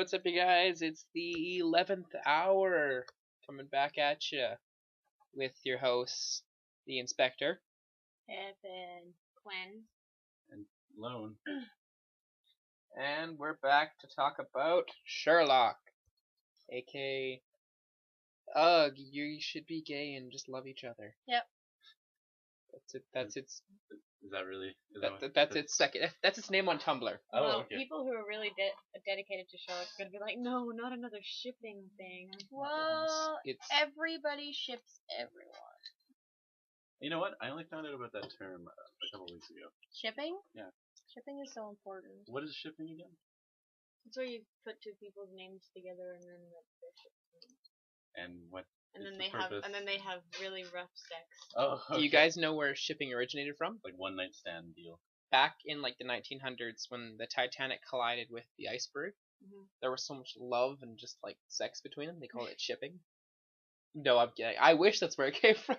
what's up, you guys? It's the 11th hour coming back at you with your hosts, the Inspector, Evan, Quinn, and Lone. And we're back to talk about Sherlock, aka Ugh, you should be gay and just love each other. Yep. That's its. Is that really? That's its second. That's its name on Tumblr. Oh, well, okay. people who are really dedicated to Sherlock are gonna be like, no, not another shipping thing. Well, everybody ships everyone. You know what? I only found out about that term a couple weeks ago. Shipping? Yeah. Shipping is so important. What is shipping again? It's where you put two people's names together and then they're shipping. And what? And then they have really rough sex. Oh, okay. Do you guys know where shipping originated from? Like one night stand deal. Back in like the 1900s, when the Titanic collided with the iceberg, there was so much love and just like sex between them. They call it shipping. No, I'm kidding. I wish that's where it came from.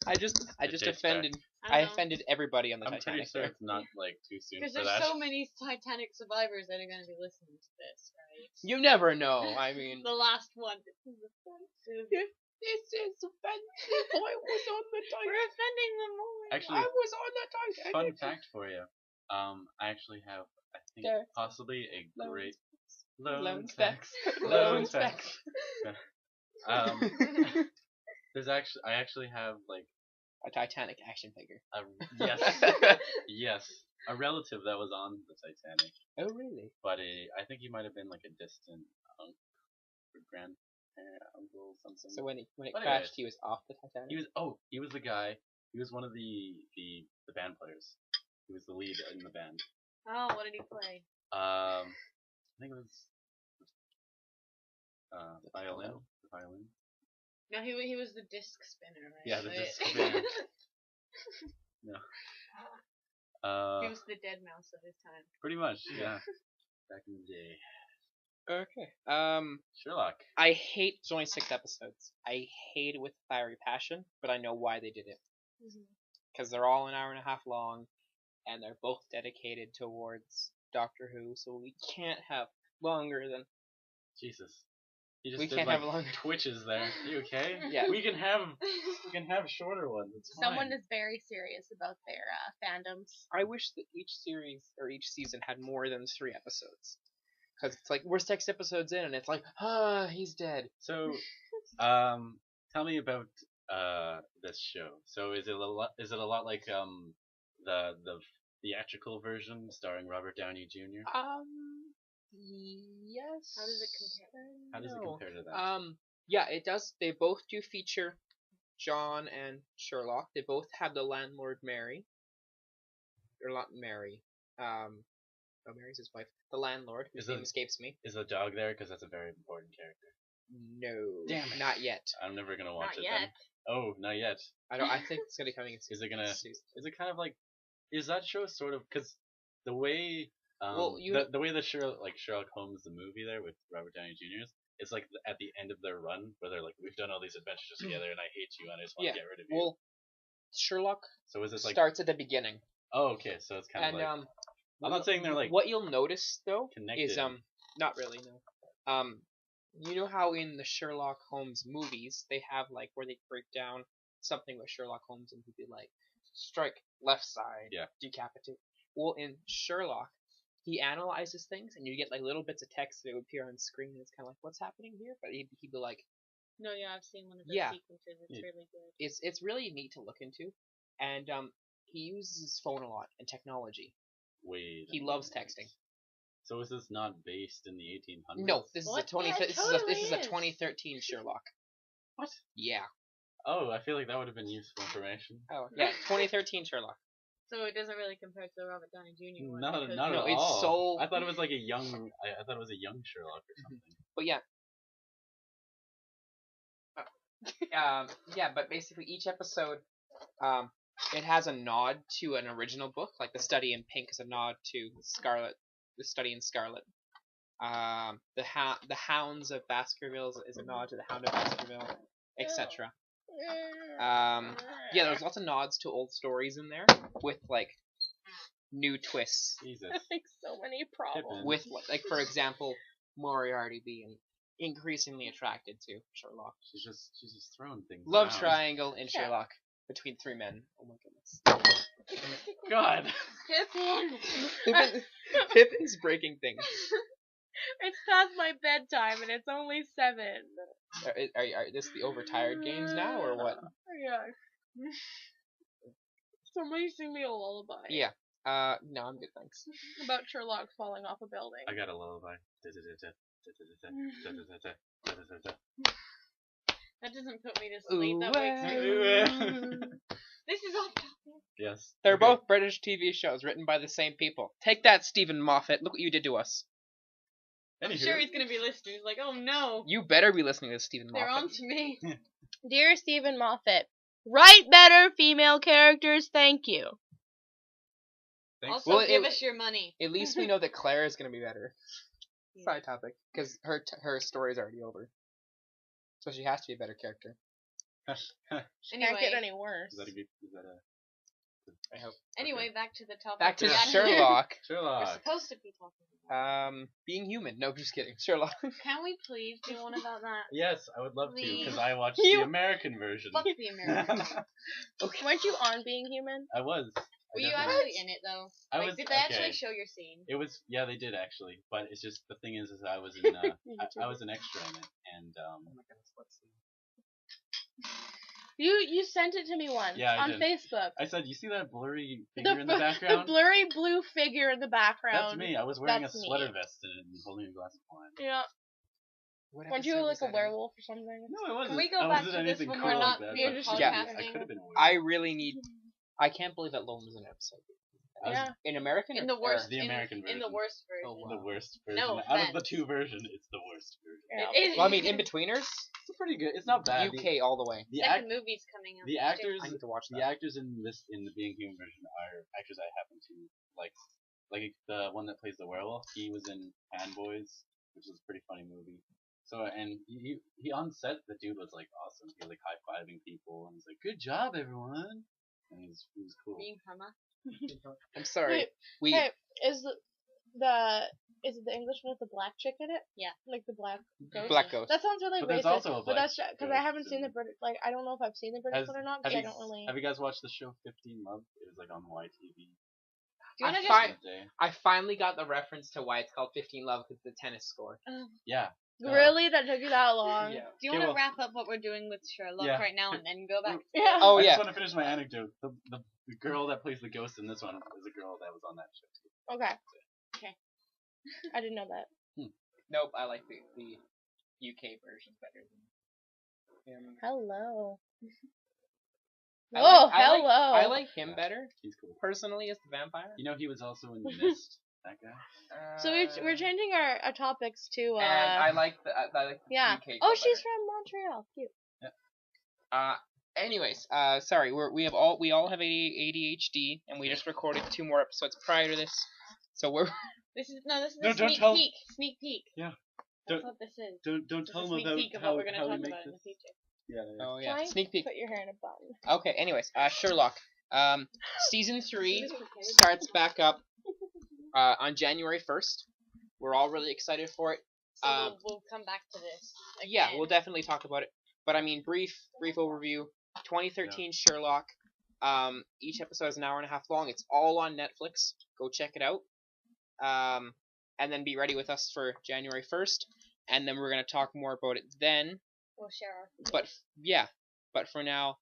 I just offended. I offended everybody on the Titanic. I'm pretty sure it's not like too soon for that. Because there's so many Titanic survivors that are going to be listening to this, right? You never know. I mean, the last one. This is offensive. This is offensive. I was on the Titanic. We're offending them more. Actually, I was on the Titanic. Fun fact for you. I actually have, I think, possibly a great Lone Specs. Lone Specs. I actually have like a Titanic action figure. Yes, a relative that was on the Titanic. Oh, really? But I think he might have been like a distant uncle, uncle, something. So when it crashed, he was off the Titanic. He was the guy. He was one of the band players. He was the lead in the band. Oh, what did he play? I think it was violin. The violin. No, he was the disc spinner, right? Yeah, the disc spinner. No. He was the dead mouse of his time. Pretty much, yeah. Back in the day. Okay. Sherlock. I hate. It's only 6 episodes. I hate it with fiery passion, but I know why they did it. Because they're all an hour and a half long, and they're both dedicated towards Doctor Who, so we can't have longer than. Jesus. You we just can't did, have longer. Twitches there. You okay? Yeah. We can have shorter ones. It's Someone fine. is very serious about their fandoms. I wish that each series or each season had more than 3 episodes. Because it's like, we're 6 episodes in, and it's like, he's dead. So, tell me about this show. So is it a lot like the theatrical version starring Robert Downey Jr.? Yes. How does it compare? How does it compare to that? Yeah, it does. They both do feature John and Sherlock. They both have the landlord Mary. Or not Mary. Mary's his wife. The landlord, whose name escapes me. Is the dog there? Because that's a very important character. No. Damn it. Not yet. I'm never gonna watch Not it yet. then. Oh, not yet. I think it's gonna be coming in Is it gonna? Is it kind of like? Is that show sort of? Because the way. The way the Sherlock Holmes the movie there with Robert Downey Jr. It's like at the end of their run where they're like, we've done all these adventures together and I hate you and I just want to get rid of you. Well, Sherlock starts at the beginning. Oh, okay, so it's kind of like. I'm not saying they're like. What you'll notice though connected. is not really no. You know how in the Sherlock Holmes movies they have like where they break down something with Sherlock Holmes and he'd be like, strike left side, decapitate. Well, in Sherlock. He analyzes things, and you get like little bits of text that would appear on screen, and it's kind of like, what's happening here? But he'd be like, no, yeah, I've seen one of those sequences. It's really good. It's really neat to look into, and he uses his phone a lot and technology. He loves texting. So is this not based in the 1800s? No, this is this is a 2013 Sherlock. What? Yeah. Oh, I feel like that would have been useful information. Oh yeah, 2013 Sherlock. So it doesn't really compare to the Robert Downey Jr. one. Not at all. It's so. I thought it was like a young. I thought it was a young Sherlock or something. But yeah. But basically each episode, it has a nod to an original book, like The Study in Pink is a nod to The Study in Scarlet. The Hounds of Baskerville is a nod to The Hound of Baskerville, etc. There's lots of nods to old stories in there with like new twists. Jesus. Like so many problems. With, like, for example, Moriarty being increasingly attracted to Sherlock. She's just throwing things. Love around. triangle in Sherlock between three men. Oh my goodness. God. Pippin's breaking things. It's past my bedtime and it's only 7. Are this the overtired games now or what? Yeah. Somebody sing me a lullaby. Yeah. No, I'm good, thanks. About Sherlock falling off a building. I got a lullaby. That doesn't put me to sleep. That wakes me. This is off topic. Yes. They're both British TV shows written by the same people. Take that, Stephen Moffat. Look what you did to us. I'm sure he's going to be listening. He's like, oh no. You better be listening to Stephen Moffat. They're on to me. Dear Stephen Moffat, write better female characters, thank you. Thanks. Also, give us your money. At least we know that Claire is going to be better. Side topic. Because her story's already over. So she has to be a better character. Anyway, Can't get any worse. Is that a I hope. Anyway, back to the topic. Back to Sherlock. We're supposed to be talking about. Being human. No, just kidding. Sherlock. Can we please do one about that? Yes, I would love to, Please. because I watched the American version. Fuck the American one. Okay. Weren't you on Being Human? I was. Were you actually in it though? Did they actually okay. show your scene? It was, yeah, they did actually, but it's just the thing is I was in I was an extra in it, and Oh my goodness, let's see. You sent it to me once on Facebook. I said, you see that blurry figure in the background? The blurry blue figure in the background. That's me. I was wearing a sweater vest and holding a glass of wine. Yeah. Weren't you like a werewolf or something? No, it wasn't. Can we go back to this when we're not podcasting? Yeah. I could have been. I really need. I can't believe that Lone was in an episode. Yeah. In American? In the worst. The American version. In the worst version. Oh, wow. The worst version. No Out of the two versions, it's the worst version. Yeah. Well, I mean, Inbetweeners? It's pretty good. It's not bad. UK all the way. The second movie's coming out. The actors. I need to watch that. The actors in the Being Human version are actors I happen to like. Like the one that plays the werewolf, he was in Fanboys, which is a pretty funny movie. So and he on set, the dude was like awesome. He was like high fiving people and he's like, "Good job, everyone," and he was cool. Being Karma. I'm sorry. Hey, is it the English one with the black chick in it? Yeah. Like the black ghost? Black Ghost. That sounds really But there's racist. also a but black that's because I haven't seen the British. Like I don't know if I've seen the British one or not because I don't really. Have you guys watched the show 15 Love? It was like on YTV. Do you want to I finally got the reference to why it's called 15 Love because the tennis score. Yeah. Really? That took you that long? Yeah. Do you want to wrap up what we're doing with Sherlock right now and then go back? Yeah. Oh, I yeah. just want to finish my anecdote. The girl that plays the ghost in this one is a girl that was on that show too. Okay. I didn't know that. Nope, I like the UK version better than him. Hello. Hello. I like him better. He's cool. Personally, as the vampire. You know, he was also in The Mist. That guy. So we're changing our topics to. And I like the yeah. UK. Oh, she's from Montreal. Cute. Yeah. Anyways, sorry, we all have ADHD, and we just recorded 2 more episodes prior to this, so we're. This is a don't sneak tell- peek. Sneak peek. Yeah. That's what this is. Don't tell them Sneak about peek of how what we're gonna how we talk make about in the this. future. Yeah. Oh yeah, Fine. sneak peek. Put your hair in a bun. Okay. Anyways, Sherlock. Season 3 starts back up on January 1st. We're all really excited for it. So we'll come back to this. Again. Yeah, we'll definitely talk about it. But I mean, brief overview. 2013 Sherlock. Each episode is an hour and a half long. It's all on Netflix. Go check it out. And then be ready with us for January 1st. And then we're going to talk more about it then. We'll share our But for now,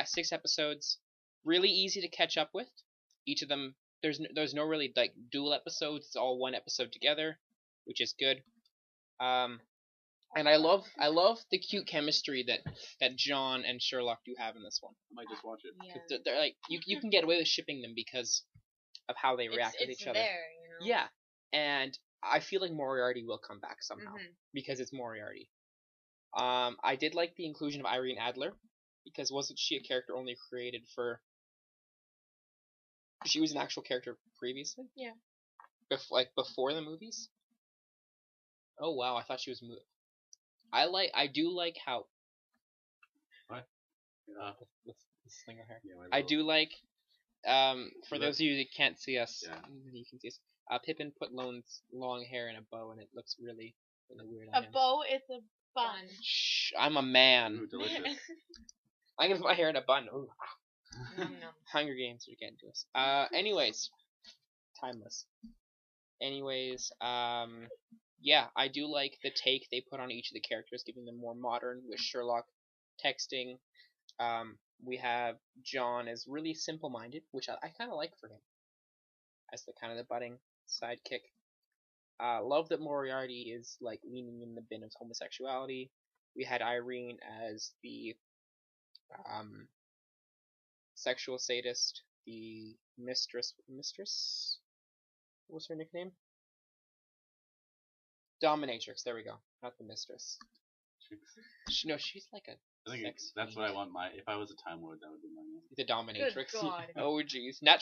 6 episodes. Really easy to catch up with. Each of them, there's no really like dual episodes. It's all one episode together, which is good. And I love the cute chemistry that John and Sherlock do have in this one. I might just watch it. Yeah. They're like you can get away with shipping them because of how they react with each other. There, you know? Yeah, and I feel like Moriarty will come back somehow because it's Moriarty. I did like the inclusion of Irene Adler because wasn't she a character only created for? She was an actual character previously. Yeah. Before the movies. Oh wow! I thought she was. I do like how. What? This thing right here. Yeah, I do like For those of you that can't see us, you can see us. Pippin put Lone's long hair in a bow, and it looks really, really weird on him. A bow is a bun. Shh, I'm a man. Ooh, delicious. I can put my hair in a bun. Ooh. Hunger Games are getting to us. Anyways, timeless. Anyways, yeah, I do like the take they put on each of the characters, giving them more modern with Sherlock texting. We have John as really simple-minded, which I kind of like for him, as the kind of the budding sidekick. Love that Moriarty is like leaning in the bin of homosexuality. We had Irene as the sexual sadist, the mistress. What was her nickname? Dominatrix. There we go. Not the mistress. No, she's like a. I think that's what I want. If I was a Time Lord, that would be my name. The Dominatrix. Good God. Oh jeez, not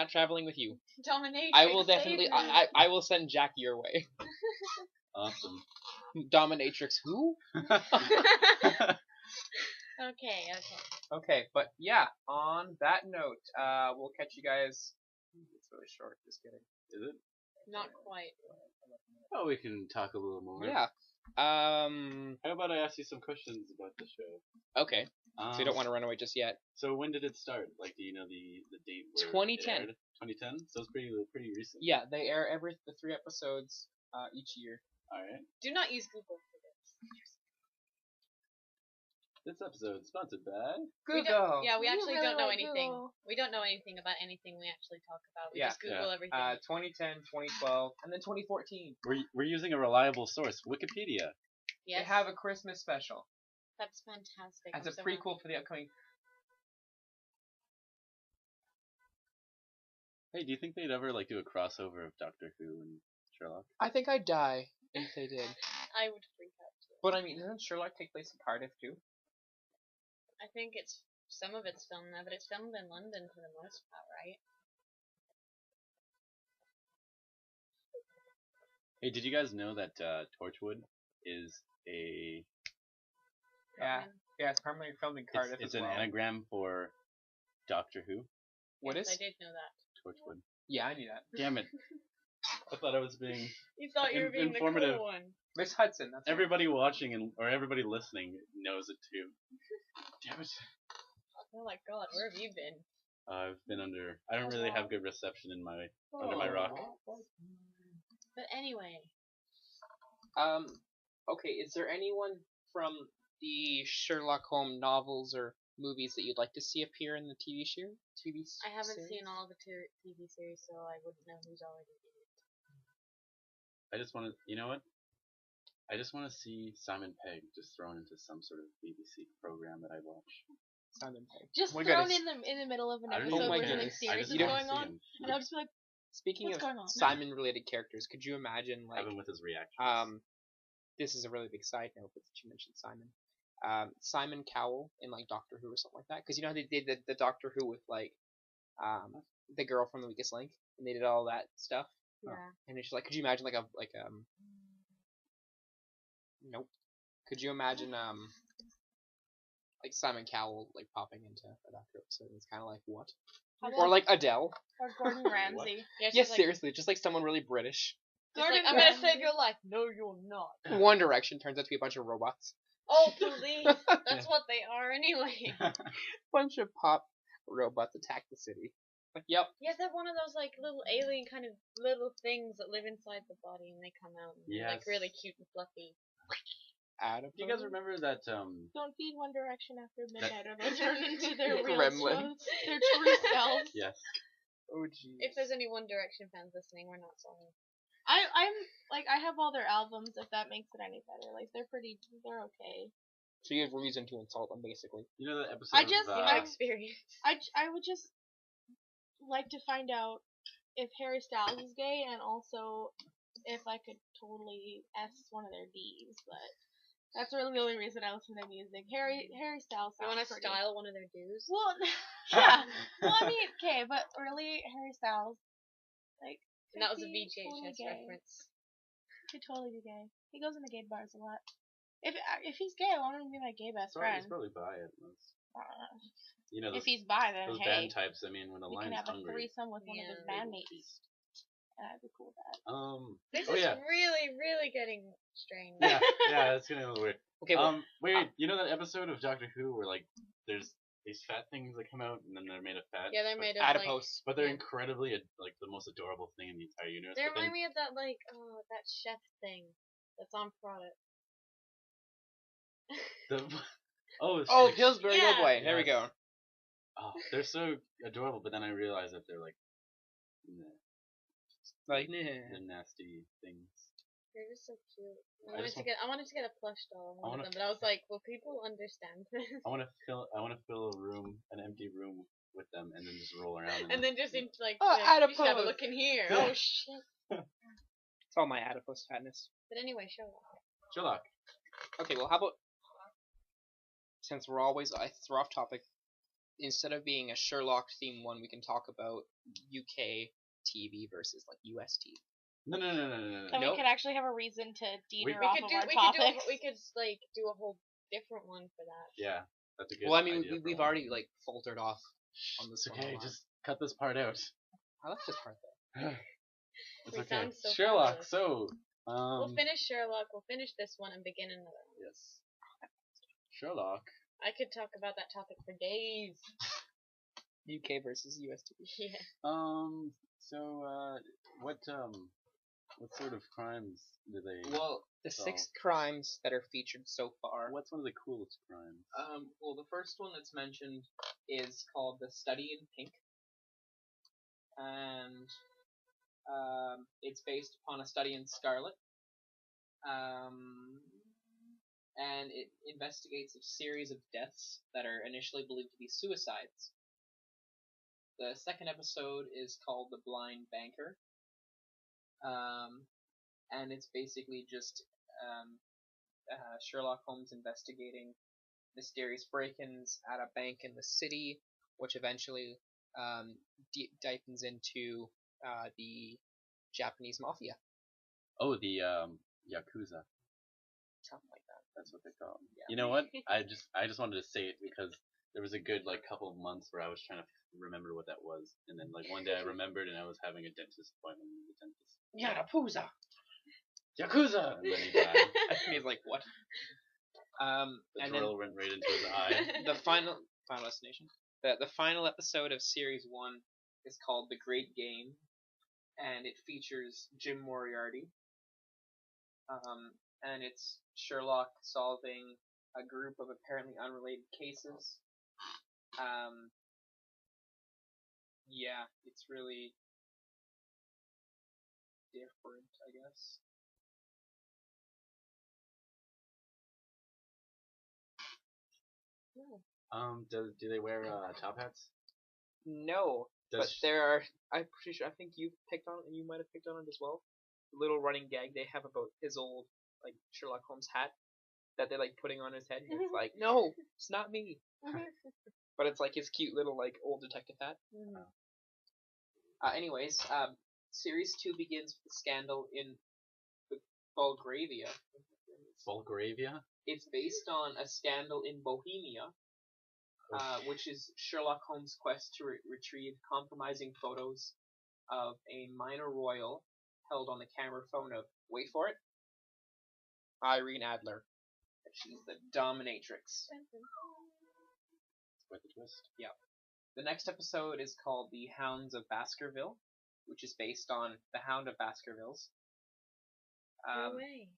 traveling with you. Dominatrix. I will definitely. I will send Jack your way. Awesome. Dominatrix. Who? Okay. Okay, but yeah. On that note, we'll catch you guys. It's really short. Just kidding. Is it? Not quite. Oh, we can talk a little more. Yeah. How about I ask you some questions about the show? Okay. So you don't want to run away just yet. So when did it start? Like, do you know the date? 2010. 2010. So it's pretty recent. Yeah, they air the 3 episodes each year. All right. Do not use Google for this. This episode is sponsored by Google. We actually really don't know like anything. Google. We don't know anything about anything we actually talk about. We Yeah. just Google everything. 2010, 2012, and then 2014. We're using a reliable source, Wikipedia. Yes. They have a Christmas special That's fantastic. as I'm a so prequel for the upcoming. Hey, do you think they'd ever do a crossover of Doctor Who and Sherlock? I think I'd die if they did. I would freak out too. But I mean, doesn't Sherlock take place in Cardiff too? I think some of it's filmed there, but it's filmed in London for the most part, right? Hey, did you guys know that Torchwood is a Yeah, it's primarily filmed in Cardiff. It's as an well. anagram for Doctor Who. What Yes, is? I did know that. Torchwood. Yeah, I knew that. Damn it! I thought I was being. You thought you were being informative. the cool one. Miss Hudson. That's Everybody watching or everybody listening knows it too. Damn it! Oh my God, where have you been? I've been under. I don't really have good reception in under my rock. But anyway. Okay, is there anyone from the Sherlock Holmes novels or movies that you'd like to see appear in the TV series? I haven't seen all the TV series, so I wouldn't know who's already in it. I just want to. You know what? I just want to see Simon Pegg just thrown into some sort of BBC program that I watch. Simon Pegg. Just Oh my thrown goodness. in the middle of an I don't episode even where know. something I serious just is don't going see on, him. and I'll just be like, Speaking What's of going on? Simon-related characters, could you imagine Have him with his reactions. this is a really big side note, but you mentioned Simon. Simon Cowell in Doctor Who or something like that, because you know how they did the Doctor Who with the girl from The Weakest Link, and they did all that stuff. Yeah. And it's just could you imagine nope. Could you imagine Simon Cowell popping into a Doctor episode? It's kind of like what? Or Adele. or Gordon Ramsay. Yes, seriously, just someone really British. Gordon I'm gonna save your life. No, you're not. One Direction turns out to be a bunch of robots. Oh, please. That's what they are anyway. Bunch of pop robots attack the city. Yep. Yeah, they're one of those little alien kind of little things that live inside the body, and they come out and they're really cute and fluffy. Do you guys remember that? Don't feed One Direction after midnight, or they'll turn into their real Gremlins. selves, their true selves. Yes. Oh jeez. If there's any One Direction fans listening, we're not sorry. I have all their albums, if that makes it any better. They're okay. So you have reason to insult them, basically. You know that episode. Experience. I would just like to find out if Harry Styles is gay, and also if I could totally S one of their D's, but that's really the only reason I listen to their music. Harry Styles sounds You want to pretty. style one of their dues? Well, yeah. Well, I mean, okay, but really, Harry Styles, And that was a could be VHS totally gay. reference. Could totally be gay. He goes into gay bars a lot. If he's gay, I want him to be my gay best friend. He's probably bi at most. You know, if he's bi, then those hey, band types. I mean, when the we lion's can have hungry, a threesome with one of his bandmates. And I'd be cool with that. This is really, really getting strange. Yeah, that's getting a little weird. Okay, well, wait, you know that episode of Doctor Who where like there's these fat things that come out and then they're made of fat? Yeah, they're made of adipose. But they're incredibly like the most adorable thing in the entire universe. They remind me of that that chef thing that's on product. Pillsbury Doughboy. There we go. Oh, they're so adorable, but then I realized that they're like, the nasty things. They're just so cute. I wanted to get a plush doll of one of them, but I was like, will people understand this? I want to fill an empty room with them, and then just roll around. And then just like, adipose. You should have a look in here. Oh shit. It's all my adipose fatness. But anyway, Sherlock. Okay, well, how about, since we're always off topic, instead of being a Sherlock themed one, we can talk about UK TV versus like US TV. No. Then we could actually have a reason to deter off of our topics. We could like do a whole different one for that. Yeah, that's a good. Well, I mean, we've already like faltered off on this. It's okay, just cut this part out. I like this part though. It's okay. So Sherlock. fabulous. So we'll finish Sherlock. We'll finish this one and begin another one. Yes. Sherlock. I could talk about that topic for days. UK versus US TV. Yeah. So what sort of crimes do they? Well, the solve? 6 crimes that are featured so far. What's one of the coolest crimes? Well, the first one that's mentioned is called The Study in Pink, and it's based upon a study in Scarlet. And it investigates a series of deaths that are initially believed to be suicides. The second episode is called The Blind Banker. And it's basically just Sherlock Holmes investigating mysterious break-ins at a bank in the city, which eventually deepens into the Japanese mafia. Oh, the Yakuza. Something like that. That's what they call them. Yeah. You know what? I just wanted to say it because there was a good like couple of months where I was trying to remember what that was, and then like one day I remembered, and I was having a dentist appointment with the dentist. Yakuza. And then he died. And he's like, what? The drill went right into his eye. The final destination. The final episode of series 1 is called The Great Game, and it features Jim Moriarty. And it's Sherlock solving a group of apparently unrelated cases. Yeah, it's really different, I guess. Do they wear top hats? No, but there are. I'm pretty sure. I think you might have picked on it as well. The little running gag they have about his old like Sherlock Holmes hat that they're like putting on his head. And it's like, no, it's not me. But it's like his cute little like old detective hat. Anyways, series 2 begins with a scandal in Bulgaria. Bulgaria? It's based on a scandal in Bohemia, which is Sherlock Holmes' quest to retrieve compromising photos of a minor royal held on the camera phone of, wait for it, Irene Adler. She's the dominatrix. Quite the twist. Yeah. The next episode is called The Hounds of Baskerville, which is based on The Hound of Baskervilles. No way.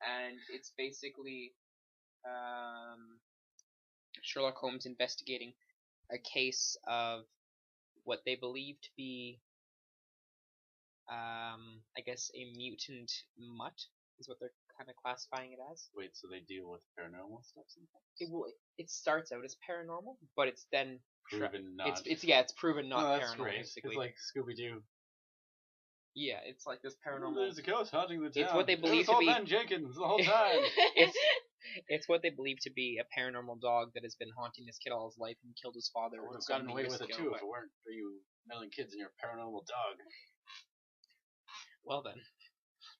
And it's basically Sherlock Holmes investigating a case of what they believe to be, I guess, a mutant mutt is what they're kind of classifying it as. Wait, so they deal with paranormal stuff sometimes? It starts out as paranormal, but it's then proven not. It's proven not paranormal. Great. Basically, it's like Scooby-Doo. Yeah, it's like this paranormal. There's a ghost haunting the town. It's what they believe to be. Ben Jenkins the whole time. It's what they believe to be a paranormal dog that has been haunting this kid all his life and killed his father. I would have gotten away with it too if it weren't for you meddling kids and your paranormal dog. Well then,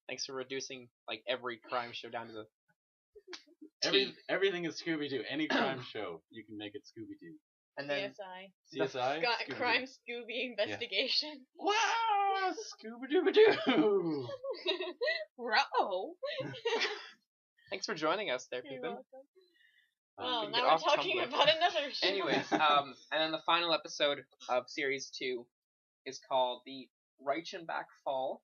thanks for reducing like every crime show down to the Everything is Scooby-Doo. Any crime show, you can make it Scooby-Doo. And then CSI? Crime Scooby Investigation. Yeah. Wow! Scooby-Doo-ba-Doo! Bro! Thanks for joining us there, You're Peepin. welcome. Oh, now we're talking about another show. Anyways, and then the final episode of Series 2 is called the Reichenbach Fall.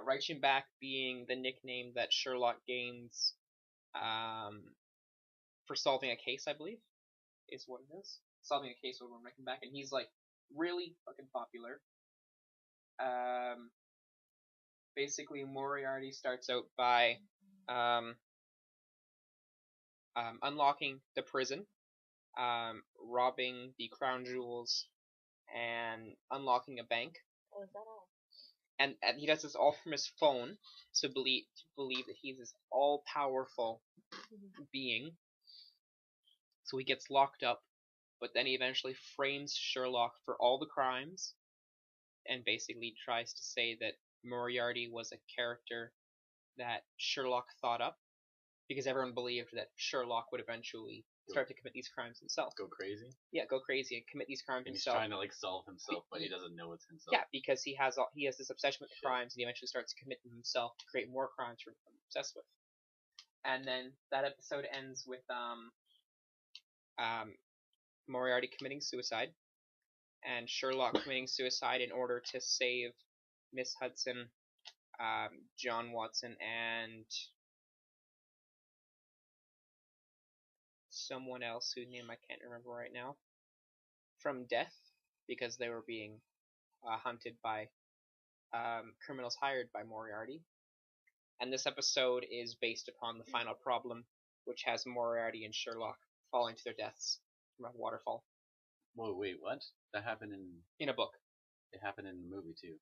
Reichenbach being the nickname that Sherlock gains for solving a case, I believe, is what it is. Solving a case over Reichenbach, and he's like really fucking popular. Basically, Moriarty starts out by unlocking the prison, robbing the crown jewels, and unlocking a bank. Oh, is that all? And he does this all from his phone, to believe that he's this all-powerful being. So he gets locked up, but then he eventually frames Sherlock for all the crimes, and basically tries to say that Moriarty was a character that Sherlock thought up, because everyone believed that Sherlock would eventually start to commit these crimes himself. Go crazy? Yeah, go crazy and commit these crimes himself. He's trying to like solve himself, but he doesn't know it's himself. Yeah, because he has this obsession with the crimes, and he eventually starts to commit them himself to create more crimes for him to be obsessed with. And then that episode ends with Moriarty committing suicide, and Sherlock committing suicide in order to save Miss Hudson, John Watson, and someone else whose name I can't remember right now, from death, because they were being hunted by criminals hired by Moriarty. And this episode is based upon the final problem, which has Moriarty and Sherlock falling to their deaths from a waterfall. Whoa, wait, what? That happened in a book. It happened in the movie too.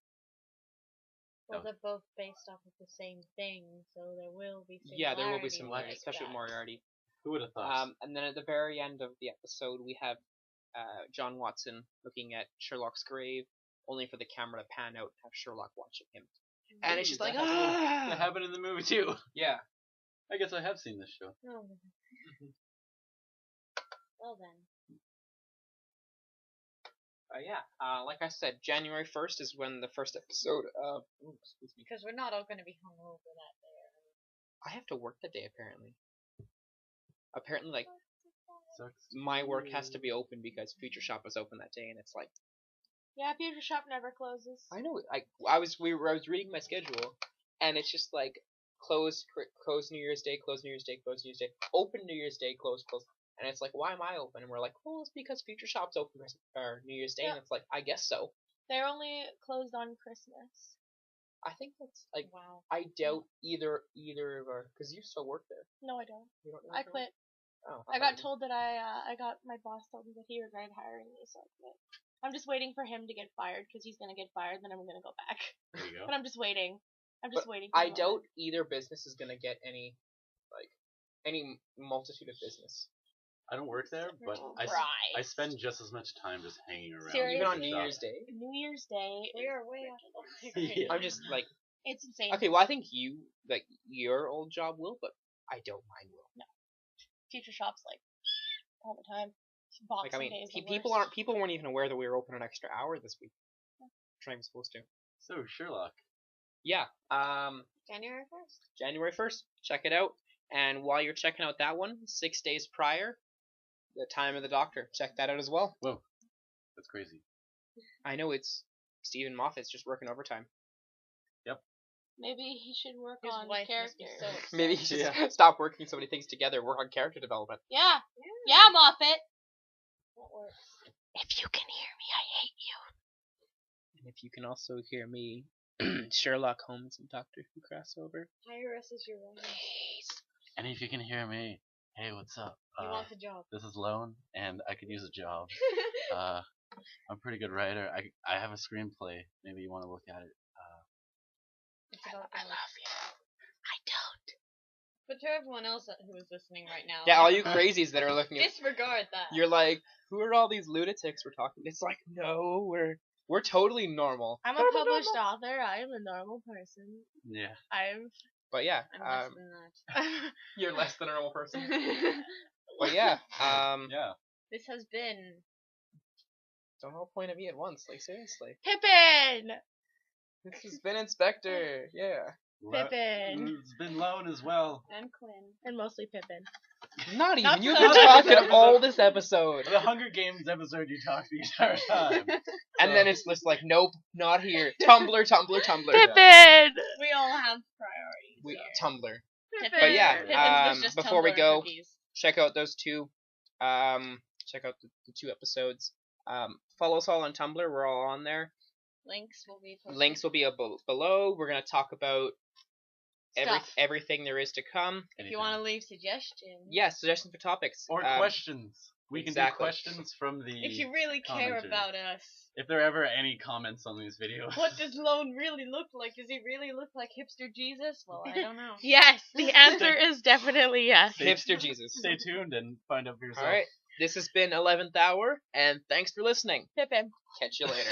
Well, they're both based off of the same thing, so there will be similarities. Yeah, there will be similarities, especially with Moriarty. Who would have thought? And then at the very end of the episode, we have John Watson looking at Sherlock's grave, only for the camera to pan out and have Sherlock watching him. And it's just like, that happened in the movie too. Yeah. I guess I have seen this show. Oh. Well then. Like I said, January 1st is when the first episode of... excuse me. Because we're not all going to be hungover that day. I have to work that day, apparently. Apparently, like, my work has to be open because Future Shop was open that day, and it's like... Yeah, Future Shop never closes. I know. I was reading my schedule, and it's just like, close New Year's Day, close New Year's Day, close New Year's Day, open New Year's Day, close. And it's like, why am I open? And we're like, well, it's because Future Shop's open for New Year's Day. Yeah. And it's like, I guess so. They're only closed on Christmas. I think that's like, wow. I doubt either of our, because you still work there. No, I don't. You don't I quit. Oh, I got told that my boss told me that he regretted hiring me, so I quit. I'm just waiting for him to get fired, because he's going to get fired, then I'm going to go back. There you go. But I'm just waiting. Waiting. I doubt either business is going to get any multitude of business. I don't work there, but I spend just as much time just hanging around. Seriously? Even on New Year's Day? New Year's Day. We are way out of the Yeah. I'm just like... It's insane. Okay, well, I think your old job will, but I don't mind will. No. Future Shop's like, all the time. Boxing like, I mean, people weren't even aware that we were open an extra hour this week. Yeah. Which I'm supposed to. So, Sherlock. Yeah. January 1st. January 1st. Check it out. And while you're checking out that one, 6 days prior, The Time of the Doctor. Check that out as well. Whoa. That's crazy. I know, it's Stephen Moffat's just working overtime. Yep. Maybe he should work His on wife character. must be so Maybe he should stop working so many things together, work on character development. Yeah, Moffat. That works. If you can hear me, I hate you. And if you can also hear me, Sherlock Holmes and Doctor Who crossover. Hire us as your writer. Please. And if you can hear me, hey, what's up? He wants a job. This is Lone, and I could use a job. I'm a pretty good writer. I have a screenplay. Maybe you want to look at it. I love you. I don't. But to everyone else who is listening right now, yeah, all you crazies that are looking at, disregard that. You're like, who are all these lunatics we're talking? It's like, no, we're totally normal. I'm a published author. I am a normal person. Yeah. I've But yeah, I'm less than that. You're less than a normal person. But yeah, yeah. This has been. Don't all point at me at once. Like seriously. Pippin. This has been Inspector. Yeah. Pippin. It's been Lone as well. And Quinn. And mostly Pippin. Not even. Not You've so been much. talking all this episode. The Hunger Games episode you talked the entire time. And then it's just like, nope, not here. Tumblr. Pippin. We all have priorities. Tumblr. Pippin. But yeah, Pippin's was just before we Tumblr go, cookies. check out those two. Check out the 2 episodes. Follow us all on Tumblr. We're all on there. Links will be posted. Links will be below. We're gonna talk about everything there is to come. If you want to leave suggestions. Yeah, suggestions for topics. Or questions. We can do questions from the If you really care about us. If there are ever any comments on these videos. What does Lone really look like? Does he really look like Hipster Jesus? Well, I don't know. Yes, the answer is definitely yes. Hipster Jesus. Stay tuned and find out for yourself. Alright, this has been 11th Hour, and thanks for listening. Pippin. Catch you later.